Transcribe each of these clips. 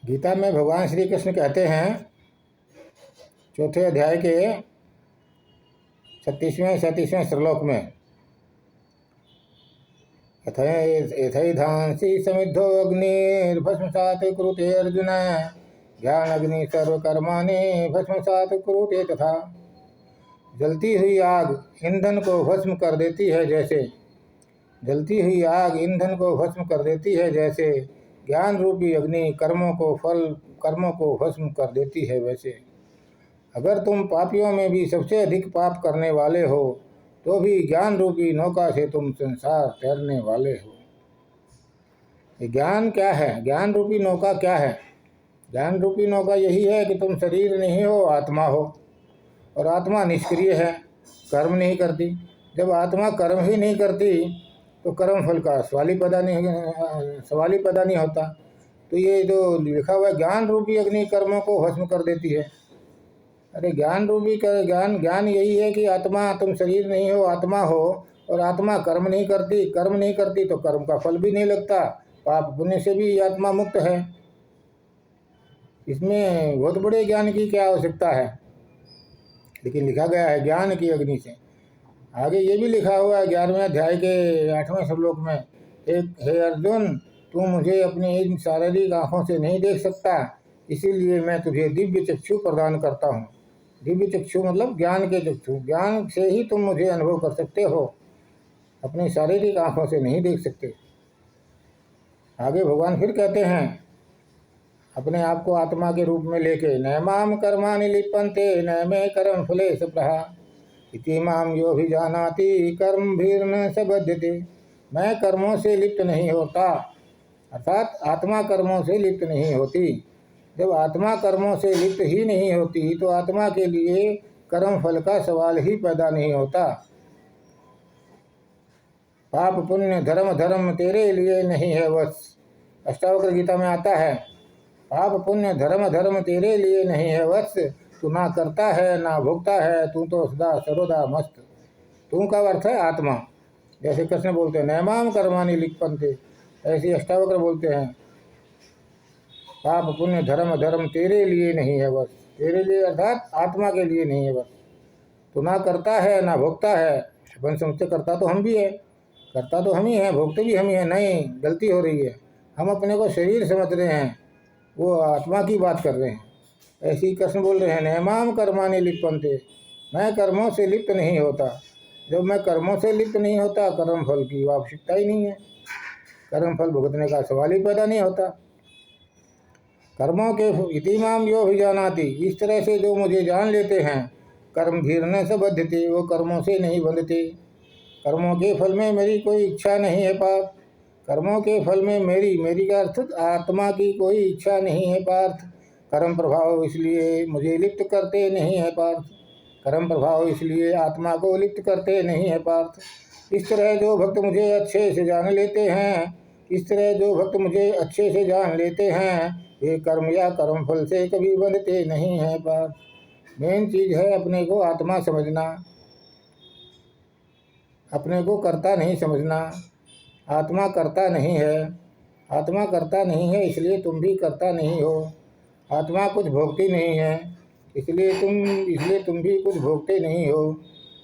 गीता में भगवान श्री कृष्ण कहते हैं चौथे अध्याय के 36वें 37वें श्लोक में, यथैधांसि समिद्धो अग्निर्भस्मसात् कुरुते अर्जुन, ज्ञान अग्नि सर्वकर्माणि भस्मसात् कुरुते तथा। जलती हुई आग ईंधन को भस्म कर देती है जैसे, जलती हुई आग ईंधन को भस्म कर देती है जैसे ज्ञान रूपी अग्नि कर्मों को भस्म कर देती है वैसे। अगर तुम पापियों में भी सबसे अधिक पाप करने वाले हो तो भी ज्ञान रूपी नौका से तुम संसार तैरने वाले हो। ये ज्ञान क्या है? ज्ञान रूपी नौका क्या है? ज्ञान रूपी नौका यही है कि तुम शरीर नहीं हो, आत्मा हो, और आत्मा निष्क्रिय है, कर्म नहीं करती। जब आत्मा कर्म ही नहीं करती तो कर्म फल का सवाल ही पैदा नहीं होता। तो ये जो लिखा हुआ है ज्ञान रूपी अग्नि कर्मों को भस्म कर देती है, अरे ज्ञान रूपी ज्ञान यही है कि आत्मा, तुम शरीर नहीं हो, आत्मा हो, और आत्मा कर्म नहीं करती तो कर्म का फल भी नहीं लगता, पाप पुण्य से भी आत्मा मुक्त है। इसमें बहुत बड़े ज्ञान की क्या आवश्यकता है? लेकिन लिखा गया है ज्ञान की अग्नि से। आगे ये भी लिखा हुआ है 11वें अध्याय के 8वें श्लोक में, हे अर्जुन, तू मुझे अपनी इन शारीरिक आँखों से नहीं देख सकता, इसीलिए मैं तुझे दिव्य चक्षु प्रदान करता हूँ। दिव्य चक्षु मतलब ज्ञान के चक्षु, ज्ञान से ही तुम मुझे अनुभव कर सकते हो, अपनी शारीरिक आँखों से नहीं देख सकते। आगे भगवान फिर कहते हैं अपने आप को आत्मा के रूप में लेके, नैमाम कर्माणि लिप्यन्ते न मे कर्म फलेषु प्रहा इति माम यो भी जानाति कर्म भीर्न स बध्यते। मैं कर्मों से लिप्त नहीं होता, अर्थात आत्मा कर्मों से लिप्त नहीं होती। जब आत्मा कर्मों से लिप्त ही नहीं होती तो आत्मा के लिए कर्म फल का सवाल ही पैदा नहीं होता। पाप पुण्य धर्म धर्म तेरे लिए नहीं है वश, अष्टावक्र गीता में आता है, पाप पुण्य धर्म धर्म तेरे लिए नहीं है वश, तू ना करता है ना भोगता है, तू तो सदा सर्वदा मस्त। तू का अर्थ है आत्मा। जैसे कृष्ण बोलते हैं नैमाम कर्माणि लिप्यन्ते, ऐसे अष्टावक्र बोलते हैं पाप पुण्य धर्म धर्म तेरे लिए नहीं है बस, तेरे लिए अर्थात आत्मा के लिए नहीं है बस। तो ना करता है ना भोगता है, अपन समझते करता तो हम भी है, करता तो हम ही हैं, भोगते भी हम ही हैं। नहीं, गलती हो रही है, हम अपने को शरीर समझ रहे हैं, वो आत्मा की बात कर रहे हैं। ऐसे ही कृष्ण बोल रहे हैं नैमाम कर्माणि लिप्यन्ते, मैं कर्मों से लिप्त नहीं होता। जब मैं कर्मों से लिप्त नहीं होता, कर्म फल की आवश्यकता ही नहीं है, कर्म फल भुगतने का सवाल ही पैदा नहीं होता। कर्मों के इति माम यो भी जानाति, इस तरह से जो मुझे जान लेते हैं, कर्म भीर्न स बध्यते, वो कर्मों से नहीं बंधते। कर्मों के फल में मेरी कोई इच्छा नहीं है पार्थ, कर्मों के फल में मेरी का अर्थ आत्मा की कोई इच्छा नहीं है पार्थ। कर्म प्रभाव इसलिए मुझे लिप्त करते नहीं है पार्थ, कर्म प्रभाव इसलिए आत्मा को लिप्त करते नहीं है पार्थ। इस तरह जो भक्त मुझे अच्छे से जान लेते हैं, इस तरह जो भक्त मुझे अच्छे से जान लेते हैं, वे कर्म या कर्म फल से कभी बंधते नहीं है पार्थ। मेन चीज़ है अपने को आत्मा समझना, अपने को कर्ता नहीं समझना। आत्मा करता नहीं है, आत्मा करता नहीं है इसलिए तुम भी करता नहीं हो। आत्मा कुछ भोगती नहीं है इसलिए तुम भी कुछ भोगते नहीं हो।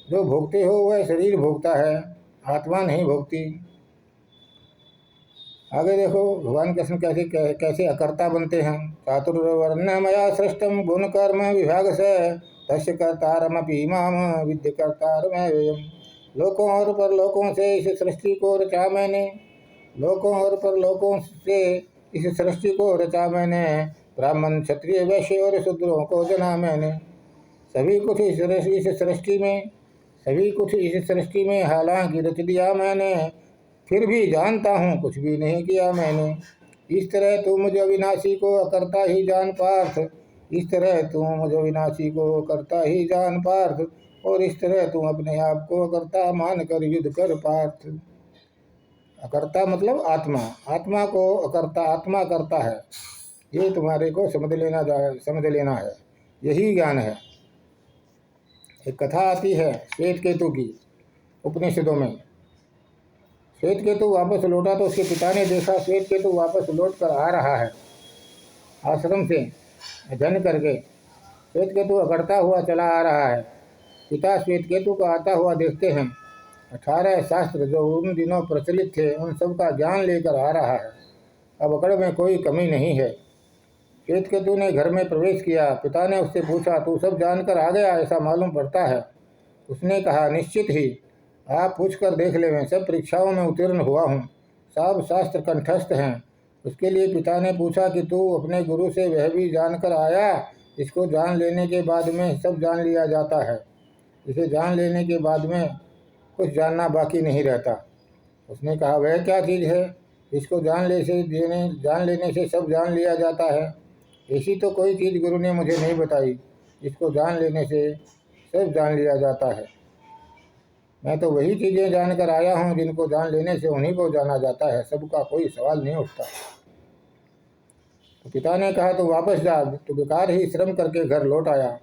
जो भोगते हो वह शरीर भोगता है, आत्मा नहीं भोगती। आगे देखो भगवान कृष्ण कैसे अकर्ता बनते हैं। चातुर्वर्ण मया सृष्टम गुण कर्म विभाग से तस्य कर्तारमपि माम विद्य कर्तारमव्ययम्। लोकों और परलोकों से इस सृष्टि को रचा मैंने, लोकों और परलोकों से इस सृष्टि को रचा मैंने, ब्राह्मण क्षत्रिय वैश्य और शूद्रों को जना मैंने। सभी कुछ इस सृष्टि में हालांकि रच दिया मैंने, फिर भी जानता हूँ कुछ भी नहीं किया मैंने। इस तरह तू मुझे अविनाशी को अकर्ता ही जान पार्थ, इस तरह तू मुझे अविनाशी को अकर्ता ही जान पार्थ, और इस तरह तू अपने आप को अकर्ता मान कर युद्ध कर पार्थ। अकर्ता मतलब आत्मा, आत्मा को अकर्ता आत्मा करता है, ये तुम्हारे को समझ लेना है, यही ज्ञान है। एक कथा आती है श्वेत केतु की उपनिषदों में। श्वेत केतु वापस लौटा तो उसके पिता ने देखा श्वेत केतु वापस लौट कर आ रहा है, आश्रम से अध्ययन करके श्वेतकेतु अकड़ता हुआ चला आ रहा है। पिता श्वेतकेतु को आता हुआ देखते हैं। 18 शास्त्र जो उन दिनों प्रचलित थे उन सब का ज्ञान लेकर आ रहा है। अब अकड़ में कोई कमी नहीं है। श्वेतकेतु ने घर में प्रवेश किया। पिता ने उससे पूछा, तू सब जानकर आ गया, ऐसा मालूम पड़ता है। उसने कहा, निश्चित ही, आप पूछ कर देख ले, मैं सब परीक्षाओं में उत्तीर्ण हुआ हूँ, सब शास्त्र कंठस्थ हैं। उसके लिए पिता ने पूछा कि तू अपने गुरु से वह भी जानकर आया इसको जान लेने के बाद में सब जान लिया जाता है, इसे जान लेने के बाद में कुछ जानना बाकी नहीं रहता। उसने कहा, वह क्या चीज़ है इसको जान लेने से सब जान लिया जाता है? ऐसी तो कोई चीज़ गुरु ने मुझे नहीं बताई, इसको जान लेने से सब जान लिया जाता है। मैं तो वही चीज़ें जानकर आया हूँ जिनको जान लेने से उन्हीं को जाना जाता है, सबका कोई सवाल नहीं उठता। तो पिता ने कहा, तो वापस जा, तो बेकार ही श्रम करके घर लौट आया।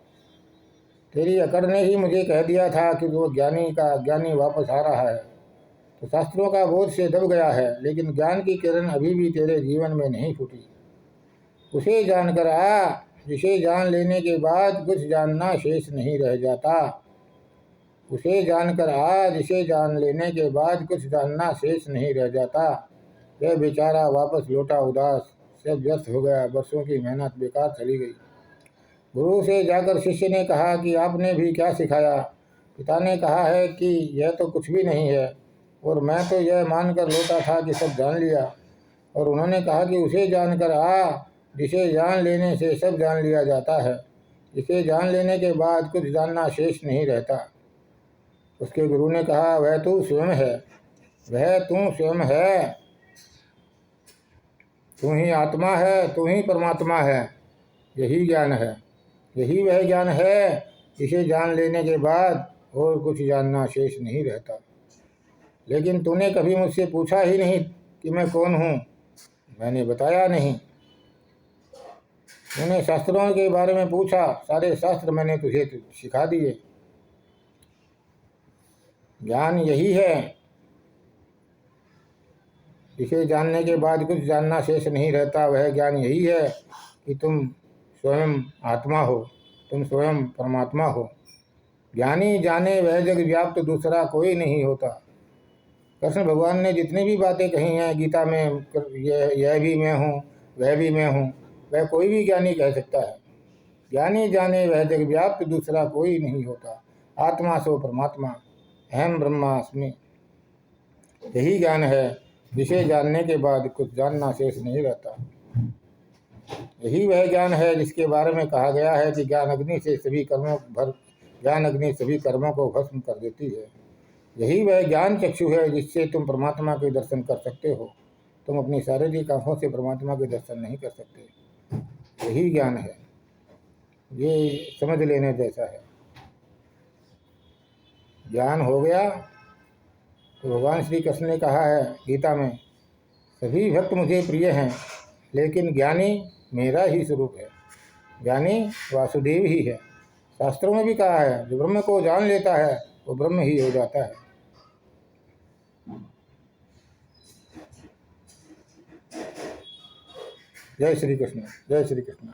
तेरी अकड़ ने ही मुझे कह दिया था कि वो ज्ञानी वापस आ रहा है। तो शास्त्रों का बोझ से दब गया है, लेकिन ज्ञान की किरण अभी भी तेरे जीवन में नहीं फूटी। उसे जानकर आ जिसे जान लेने के बाद कुछ जानना शेष नहीं रह जाता। उसे जानकर आ जिसे जान लेने के बाद कुछ जानना शेष नहीं रह जाता। वह बेचारा वापस लौटा उदास, सब व्यर्थ हो गया, वर्षों की मेहनत बेकार चली गई। गुरु से जाकर शिष्य ने कहा कि आपने भी क्या सिखाया? पिता ने कहा है कि यह तो कुछ भी नहीं है, और मैं तो यह मानकर लौटा था कि सब जान लिया। और उन्होंने कहा कि उसे जानकर आ जिसे जान लेने से सब जान लिया जाता है, इसे जान लेने के बाद कुछ जानना शेष नहीं रहता। उसके गुरु ने कहा, वह तू स्वयं है, वह तू स्वयं है, तू ही आत्मा है, तू ही परमात्मा है। यही ज्ञान है, यही वह ज्ञान है इसे जान लेने के बाद और कुछ जानना शेष नहीं रहता। लेकिन तूने कभी मुझसे पूछा ही नहीं कि मैं कौन हूँ, मैंने बताया नहीं। तूने शास्त्रों के बारे में पूछा, सारे शास्त्र मैंने तुझे सिखा दिए। ज्ञान यही है, इसे जानने के बाद कुछ जानना शेष नहीं रहता। वह ज्ञान यही है कि तुम स्वयं आत्मा हो, तुम स्वयं परमात्मा हो। ज्ञानी जाने वह जग व्याप्त दूसरा कोई नहीं होता। कृष्ण भगवान ने जितनी भी बातें कही हैं गीता में, यह भी मैं हूँ, वह भी मैं हूँ, वह कोई भी ज्ञानी कह सकता है। ज्ञानी जाने वह जग व्याप्त दूसरा कोई नहीं होता। आत्मा सो परमात्मा, अहम ब्रह्मास्मि। यही ज्ञान है जिसे जानने के बाद कुछ जानना शेष नहीं रहता। यही वह ज्ञान है जिसके बारे में कहा गया है कि ज्ञान अग्नि सभी कर्मों को भस्म कर देती है। यही वह ज्ञान चक्षु है जिससे तुम परमात्मा के दर्शन कर सकते हो। तुम अपनी शारीरिक आंखों से परमात्मा के दर्शन नहीं कर सकते। यही ज्ञान है, ये समझ लेने जैसा है। ज्ञान हो गया तो भगवान श्री कृष्ण ने कहा है गीता में, सभी भक्त मुझे प्रिय हैं, लेकिन ज्ञानी मेरा ही स्वरूप है। ज्ञानी वासुदेव ही है। शास्त्रों में भी कहा है, जो ब्रह्म को जान लेता है वो ब्रह्म ही हो जाता है। जय श्री कृष्ण, जय श्री कृष्ण।